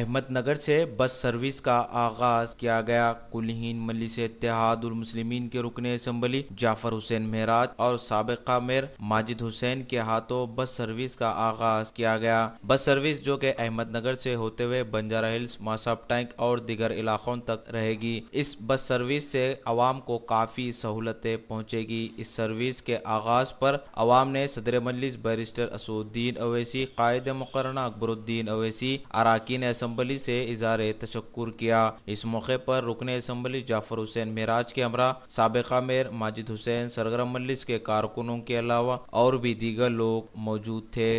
अहमदनगर से bus service का आगाज किया गया। कुलहीन मजलिस-ए-इत्तेहादुल मुस्लिमीन के रुकने असम्बली जाफर हुसैन मेहराज और साबिका मेयर माजिद हुसैन के हाथों बस सर्विस का आगाज किया गया। बस सर्विस जो कि अहमदनगर से होते हुए बंजारा हिल्स, मासाब टैंक और दीगर इलाकों तक रहेगी। इस बस सर्विस से अवाम को काफी सहूलतें पहुँचेगी। इस सर्विस के आगाज पर अवाम ने सदर मजलिस बैरिस्टर असदुद्दीन ओवैसी, कायद मुकर्रर अकबरुद्दीन ओवैसी, अरकान असम्बली से इज़हार तशक्कुर किया। इस मौके पर रुकने असम्बली जाफर हुसैन मेहराज के हमरा साबिका मेयर माजिद हुसैन, सरगर्म मजलिस के कारकुनों के अलावा और भी दीगर लोग मौजूद थे।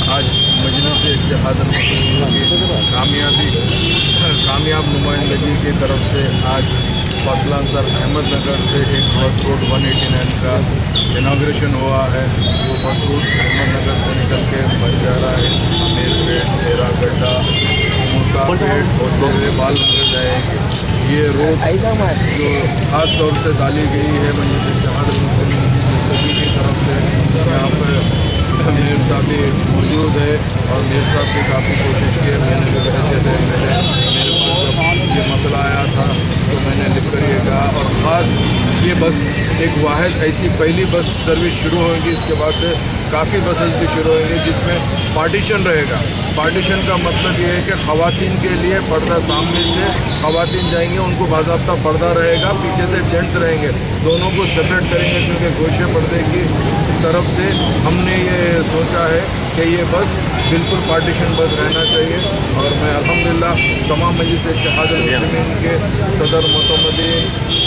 आज मजलिस-ए-इत्तेहादुल की कामयाब नुमाइंदगी की तरफ से आज फसलांसर अहमदनगर से एक बस रूट 189 का इनाग्रेशन हुआ है। वो बस रूट अहमदनगर से निकल के बंजारा हिल्स, अमीरपेट, तेरागड्ढा, मूसापेट और दूसरे बाल नगर जाएगी। ये रोड जो ख़ास तौर से डाली गई है मजलिस-ए-इत्तेहादुल मुस्लिमीन की तरफ से, यहाँ पर मेयर साहब भी मौजूद है और मेयर साहब भी काफ़ी कोशिश की। मैंने भी हैसियत है मेरे पास जब ये मसला आया था तो मैंने लिख कर ये कहा, और ख़ास ये बस एक वाहिद ऐसी पहली बस सर्विस शुरू होगी, इसके बाद से काफ़ी बसेस भी शुरू होंगी जिसमें पार्टीशन रहेगा। पार्टीशन का मतलब ये है कि ख़वातीन के लिए पर्दा सामने से ख़वातीन जाएंगे, उनको बाज़ाब्ता पर्दा रहेगा, पीछे से जेंट्स रहेंगे, दोनों को सेपरेट करेंगे क्योंकि गोशे पर्दे की तरफ से हमने ये सोचा है कि ये बस बिल्कुल पार्टीशन बस रहना चाहिए। और मैं अल्हम्दुलिल्लाह तमाम मजलिस-ए-इत्तेहादुल मुस्लिमीन के सदर मोतमदीन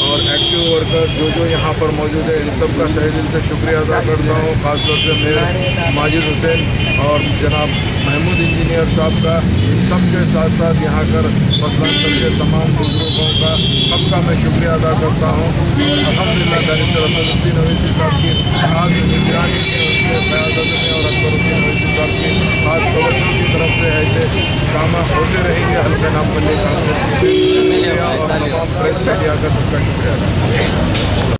और एक्टिव वर्कर जो यहाँ पर मौजूद है, इन सब का तहे दिल से शुक्रिया अदा करता हूँ। ख़ासतौर से मेयर माजिद हुसैन और जनाब महमूद इंजीनियर साहब का, इन सब के साथ साथ यहाँ कर मसलन के तमाम बुजुर्गों का सबका मैं शुक्रिया अदा करता हूँ। और अल्हम्दुलिल्लाह बैरिस्टर ओवैसी साहब की खास निगरानी में, उनके क़यादत में और अकबरुद्दीन ओवैसी साहब की खास तवज्जो की तरफ से ऐसे काम होते रहेंगे। हल्के नामपल्ली खास तौर से और तमाम प्रेस मीडिया का सबका शुक्रिया अदा।